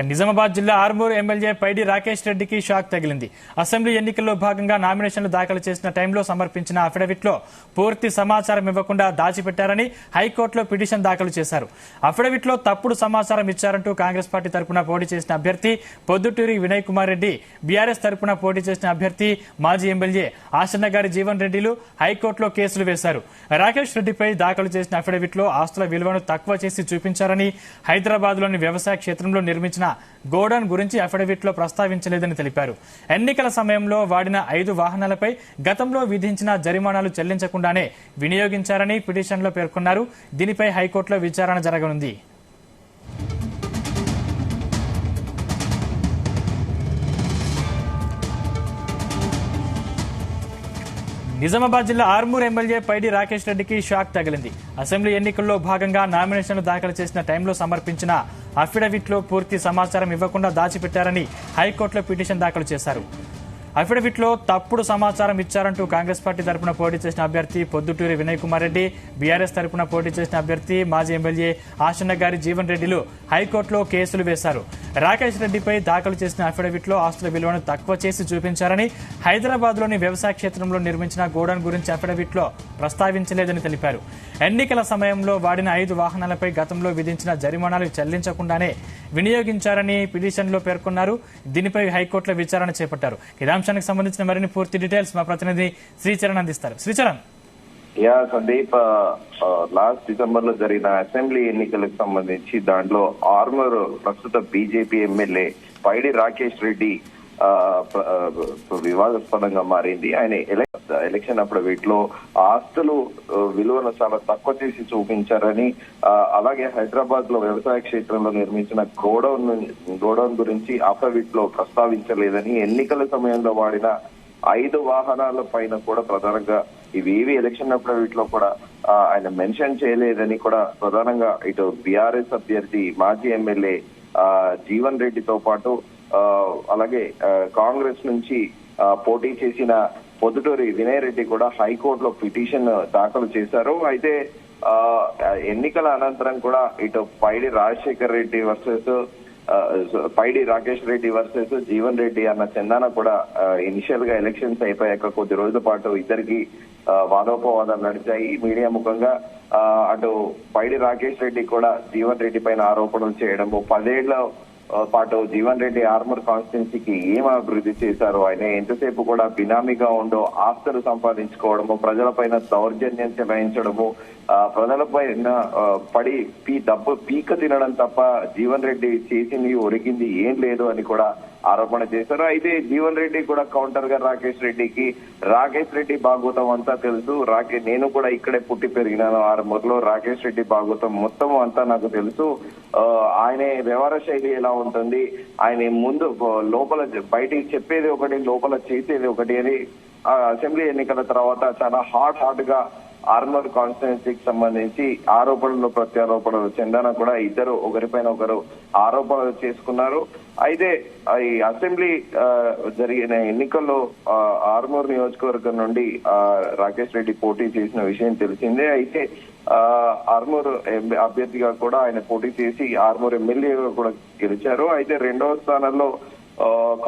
నిజామాబాద్ జిల్లా ఆర్మూర్ ఎమ్మెల్యే పైడి రాకేష్ రెడ్డికి షాక్ తగిలింది. అసెంబ్లీ ఎన్నికల్లో భాగంగా నామినేషన్లు దాఖలు చేసిన టైంలో సమర్పించిన అఫిడవిట్లో పూర్తి సమాచారం ఇవ్వకుండా దాచిపెట్టారని హైకోర్టులో పిటిషన్ దాఖలు చేశారు. అఫిడవిట్లో తప్పుడు సమాచారం ఇచ్చారంటూ కాంగ్రెస్ పార్టీ తరపున పోటీ చేసిన అభ్యర్థి పొద్దుటూరి వినయ్ కుమార్ రెడ్డి, బీఆర్ఎస్ తరపున పోటీ చేసిన అభ్యర్థి మాజీ ఎమ్మెల్యే ఆశన్నగారి జీవన్ రెడ్డిలు హైకోర్టులో కేసులు వేశారు. రాకేష్ రెడ్డిపై దాఖలు చేసిన అఫిడవిట్లో ఆస్తుల విలువను తక్కువ చేసి చూపించారని, హైదరాబాద్ లోని వ్యవసాయ క్షేత్రంలో నిర్మించిన గోడౌన్ గురించి అఫిడవిట్లో ప్రస్తావించలేదని తెలిపారు. ఎన్నికల సమయంలో వాడిన 5 వాహనాలపై గతంలో విధించిన జరిమానాలు చెల్లించకుండానే వినియోగించారని పిటిషన్లో పేర్కొన్నారు. దీనిపై హైకోర్టులో విచారణ జరగనుంది. నిజామాబాద్ జిల్లా ఆర్మూర్ ఎమ్మెల్యే పైడి రాకేష్ రెడ్డికి షాక్ తగిలింది. అసెంబ్లీ ఎన్నికల్లో భాగంగా నామినేషన్లు దాఖలు చేసిన టైంలో సమర్పించిన అఫిడవిట్లో పూర్తి సమాచారం ఇవ్వకుండా దాచిపెట్టారని హైకోర్టులో పిటిషన్ దాఖలు చేశారు. అఫిడవిట్లో తప్పుడు సమాచారం ఇచ్చారంటూ కాంగ్రెస్ పార్టీ తరపున పోటీ చేసిన అభ్యర్థి పొద్దుటూరి వినయ్ కుమార్ రెడ్డి, బీఆర్ఎస్ తరపున పోటీ చేసిన అభ్యర్థి మాజీ ఎమ్మెల్యే ఆశన్నగారి జీవన్ రెడ్డిలు హైకోర్టులో కేసులు వేశారు. రాకేష్ రెడ్డిపై దాఖలు చేసిన అఫిడవిట్లో ఆస్తుల విలువను తక్కువ చేసి చూపించారని, హైదరాబాద్ లోని వ్యవసాయ క్షేత్రంలో నిర్మించిన గోడౌన్ గురించి అఫిడవిట్లో ప్రస్తావించలేదని తెలిపారు. ఎన్నికల సమయంలో వాడిన 5 వాహనాలపై గతంలో విధించిన జరిమానాలు చెల్లించకుండానే వినియోగించారని పిటిషన్లో పేర్కొన్నారు. దీనిపై హైకోర్టులో విచారణ చేపట్టారు. ఇదే అంశానికి సంబంధించిన మరిన్ని పూర్తి డీటెయిల్స్ మా ప్రతినిధి శ్రీచరణ్ అందిస్తారు. శ్రీచరణ్. సందీప్, లాస్ట్ డిసెంబర్ లో జరిగిన అసెంబ్లీ ఎన్నికలకు సంబంధించి దాంట్లో ఆర్మూర్ ప్రస్తుత బీజేపీ ఎమ్మెల్యే పైడి రాకేష్ రెడ్డి వివాదాస్పదంగా మారింది. ఆయన ఎలక్షన్ అప్పుడు వీటిలో ఆస్తులు విలువను చాలా తక్కువ చేసి చూపించారని, అలాగే హైదరాబాద్ లో వ్యవసాయ క్షేత్రంలో నిర్మించిన గోడౌన్ గురించి అఫిడవిట్లో ప్రస్తావించలేదని, ఎన్నికల సమయంలో వాడిన 5 వాహనాల పైన కూడా ప్రధానంగా ఇవేవి ఎలక్షన్ అప్పుడు వీటిలో కూడా ఆయన మెన్షన్ చేయలేదని కూడా ప్రధానంగా ఇటు బీఆర్ఎస్ అభ్యర్థి మాజీ ఎమ్మెల్యే జీవన్ రెడ్డితో పాటు అలాగే కాంగ్రెస్ నుంచి పోటీ చేసిన పొద్దుటూరి వినయ్ రెడ్డి కూడా హైకోర్టులో పిటిషన్ దాఖలు చేశారు. అయితే ఎన్నికల అనంతరం కూడా ఇటు పైడి రాకేష్ రెడ్డి వర్సెస్ జీవన్ రెడ్డి అన్న చందాన కూడా ఇనిషియల్ గా ఎలక్షన్స్ అయిపోయాక కొద్ది రోజుల పాటు ఇద్దరికి వాదోపవాదాలు నడిచాయి. మీడియా ముఖంగా అటు పైడి రాకేష్ రెడ్డి కూడా జీవన్ రెడ్డి పైన ఆరోపణలు చేయడము, 10 ఏళ్ల పాటు జీవన్ రెడ్డి ఆర్మూర్ కాన్స్టిట్యున్సీకి ఏం అభివృద్ధి చేశారు, ఆయన ఎంతసేపు కూడా బినామీగా ఉంటూ ఆస్తులు సంపాదించుకోవడము, ప్రజలపైన దౌర్జన్యం చెలాయించడము, ప్రజలపైన పడి డబ్బు పీక తినడం తప్ప జీవన్ రెడ్డి చేసింది ఒరిగింది ఏం లేదు అని కూడా ఆరోపణ చేశారు. అయితే జీవన్ రెడ్డి కూడా కౌంటర్ గా రాకేష్ రెడ్డి భాగవతం అంతా తెలుసు, నేను కూడా ఇక్కడే పుట్టి పెరిగినాను ఆర్మూర్లో, రాకేష్ రెడ్డి భాగవతం మొత్తం అంతా నాకు తెలుసు, ఆయన వ్యవహార శైలి ఎలా ఉంటుంది, ఆయన ముందు లోపల బయటికి చెప్పేది ఒకటి లోపల చేసేది ఒకటి అని అసెంబ్లీ ఎన్నికల తర్వాత చాలా హాట్ గా ఆర్మూర్ కాన్స్టిట్యున్సీకి సంబంధించి ఆరోపణలు ప్రత్యారోపణలు చెందాన కూడా ఇద్దరు ఒకరిపైన ఒకరు ఆరోపణలు చేసుకున్నారు. అయితే ఈ అసెంబ్లీ జరిగిన ఎన్నికల్లో ఆర్మూర్ నియోజకవర్గం నుండి రాకేష్ రెడ్డి పోటీ చేసిన విషయం తెలిసిందే. అయితే ఆర్మూర్ అభ్యర్థిగా కూడా ఆయన పోటీ చేసి ఆర్మూర్ ఎమ్మెల్యేగా కూడా గెలిచారు. అయితే 2వ స్థానంలో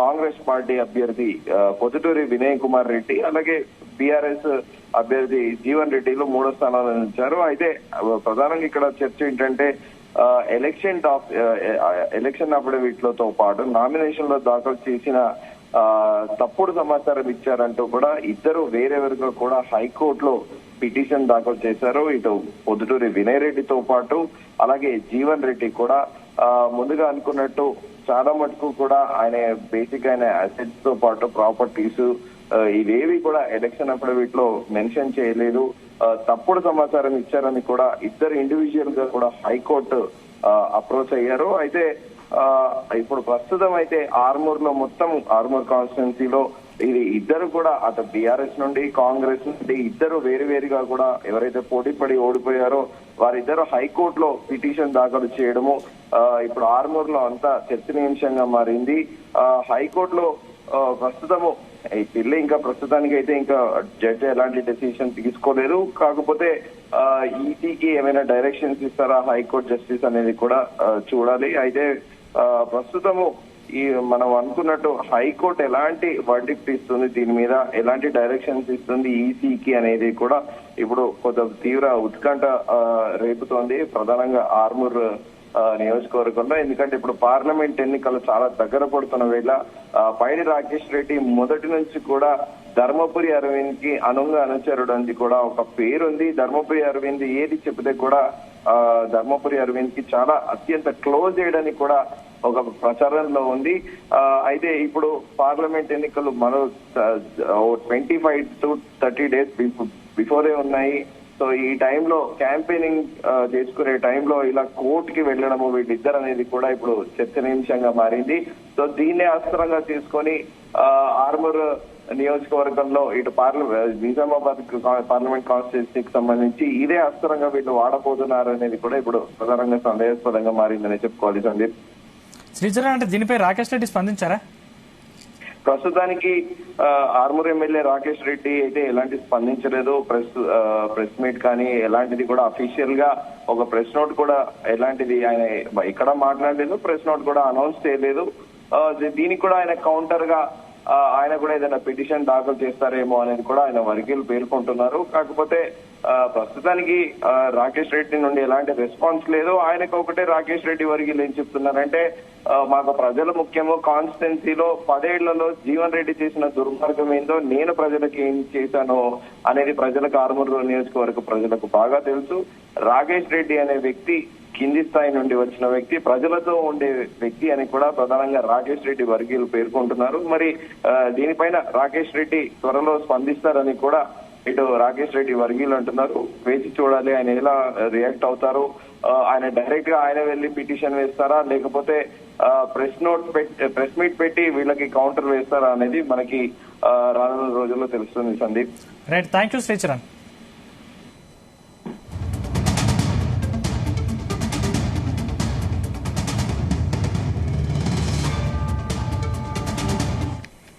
కాంగ్రెస్ పార్టీ అభ్యర్థి పొద్దుటూరి వినయ్ కుమార్ రెడ్డి, అలాగే బీఆర్ఎస్ అభ్యర్థి జీవన్ రెడ్డిలో 3వ స్థానాల్లో నిలిచారు. అయితే ప్రధానంగా ఇక్కడ చర్చ ఏంటంటే ఎలక్షన్ అఫిడవిట్లతో పాటు నామినేషన్ లో దాఖలు చేసిన తప్పుడు సమాచారం ఇచ్చారంటూ కూడా ఇద్దరు వేరెవరిగా కూడా హైకోర్టులో పిటిషన్ దాఖలు చేశారు. ఇటు పొద్దుటూరి వినయ్ రెడ్డితో పాటు అలాగే జీవన్ రెడ్డి కూడా ముందుగా అనుకున్నట్టు చాలా మటుకు కూడా ఆయన అసెట్స్ తో పాటు ప్రాపర్టీస్ ఇవేవి కూడా ఎలక్షన్ అఫిడవిట్లో మెన్షన్ చేయలేదు, తప్పుడు సమాచారం ఇచ్చారని కూడా ఇద్దరు ఇండివిజువల్ గా కూడా హైకోర్టు అప్రోచ్ అయ్యారు. అయితే ఇప్పుడు ప్రస్తుతం అయితే ఆర్మూర్ కాన్స్టిట్యున్సీలో ఇది ఇద్దరు కూడా అటు బీఆర్ఎస్ నుండి కాంగ్రెస్ నుండి ఇద్దరు వేరువేరుగా కూడా ఎవరైతే పోటీ పడి ఓడిపోయారో వారిద్దరు హైకోర్టులో పిటిషన్ దాఖలు చేయడము ఇప్పుడు ఆర్మూర్ లో అంతా చర్చనీయాంశంగా మారింది. హైకోర్టులో ప్రస్తుతము ఈ పిల్ల ఇంకా ప్రస్తుతానికి అయితే ఇంకా జడ్జి ఎలాంటి డెసిషన్ తీసుకోలేదు. కాకపోతే ఈసీకి ఏమైనా డైరెక్షన్స్ ఇస్తారా హైకోర్టు జస్టిస్ అనేది కూడా చూడాలి. అయితే ప్రస్తుతము ఈ మనం అనుకున్నట్టు హైకోర్టు ఎలాంటి వర్డిక్ట్ ఇస్తుంది, దీని మీద ఎలాంటి డైరెక్షన్స్ ఇస్తుంది ఈసీకి అనేది కూడా ఇప్పుడు కొంత తీవ్ర ఉత్కంఠ రేపుతోంది, ప్రధానంగా ఆర్మూర్ నియోజకవర్గంలో. ఎందుకంటే ఇప్పుడు పార్లమెంట్ ఎన్నికలు చాలా దగ్గర పడుతున్న వేళ పైడి రాకేష్ రెడ్డి మొదటి నుంచి కూడా ధర్మపురి అరవింద్ కి అనుచరుడు అని కూడా ఒక పేరుంది. ధర్మపురి అరవింద్ ఏది చెబితే కూడా ధర్మపురి అరవింద్ కి చాలా అత్యంత క్లోజ్ చేయడానికి కూడా ఒక ప్రచారంలో ఉంది. అయితే ఇప్పుడు పార్లమెంట్ ఎన్నికలు మరో 25 to 30 days బిఫోరే ఉన్నాయి. సో ఈ టైంలో క్యాంపెయినింగ్ చేసుకునే టైంలో ఇలా కోర్టుకి వెళ్ళడము వీళ్ళిద్దరు అనేది కూడా ఇప్పుడు చర్చనీయాంశంగా మారింది. సో దీన్నే అస్త్రంగా తీసుకొని ఆర్మూర్ నియోజకవర్గంలో ఇటు నిజామాబాద్ పార్లమెంట్ కాన్స్టిట్యూన్సీకి సంబంధించి ఇదే అస్త్రంగా వీళ్ళు వాడబోతున్నారు అనేది కూడా ఇప్పుడు ప్రధానంగా సందేహాస్పదంగా మారిందని చెప్పుకోవాలి. సందీప్, శ్రీచరణ్, అంటే దీనిపై రాకేష్ రెడ్డి స్పందించారా? ప్రస్తుతానికి ఆర్మూర్ ఎమ్మెల్యే రాకేష్ రెడ్డి అయితే ఎలాంటి స్పందించలేదు. ప్రెస్ మీట్ కానీ ఎలాంటిది కూడా అఫీషియల్ గా ఒక ప్రెస్ నోట్ కూడా ఎలాంటిది ఆయన ఇక్కడ మాట్లాడలేదు, ప్రెస్ నోట్ కూడా అనౌన్స్ చేయలేదు. దీనికి కూడా ఆయన కౌంటర్ గా ఆయన కూడా ఏదైనా పిటిషన్ దాఖలు చేస్తారేమో అనేది కూడా ఆయన వర్గీయులు పేర్కొంటున్నారు. కాకపోతే ప్రస్తుతానికి రాకేష్ రెడ్డి నుండి ఎలాంటి రెస్పాన్స్ లేదు. ఆయనకు ఒకటే రాకేష్ రెడ్డి వర్గీయులు ఏం చెప్తున్నారంటే, మాకు ప్రజలు ముఖ్యము, కాన్స్టిట్యున్సీలో 10 ఏళ్లలో జీవన్ రెడ్డి చేసిన దుర్మార్గం ఏందో, నేను ప్రజలకు ఏం చేశానో అనేది ప్రజలకు ఆర్మూర్ నియోజకవర్గ ప్రజలకు బాగా తెలుసు. రాకేష్ రెడ్డి అనే వ్యక్తి కింది స్థాయి నుండి వచ్చిన వ్యక్తి, ప్రజలతో ఉండే వ్యక్తి అని కూడా ప్రధానంగా రాకేష్ రెడ్డి వర్గీయులు పేర్కొంటున్నారు. మరి దీనిపైన రాకేష్ రెడ్డి త్వరలో స్పందిస్తారని కూడా ఇటు రాకేష్ రెడ్డి వర్గీయులు అంటున్నారు. వేచి చూడాలి ఆయన ఎలా రియాక్ట్ అవుతారు. ఆయన డైరెక్ట్ గా ఆయన వెళ్లి పిటిషన్ వేస్తారా, లేకపోతే ప్రెస్ మీట్ పెట్టి వీళ్ళకి కౌంటర్ వేస్తారా అనేది మనకి రానున్న రోజుల్లో తెలుస్తుంది. Sandeep, right, thank you Sricharan.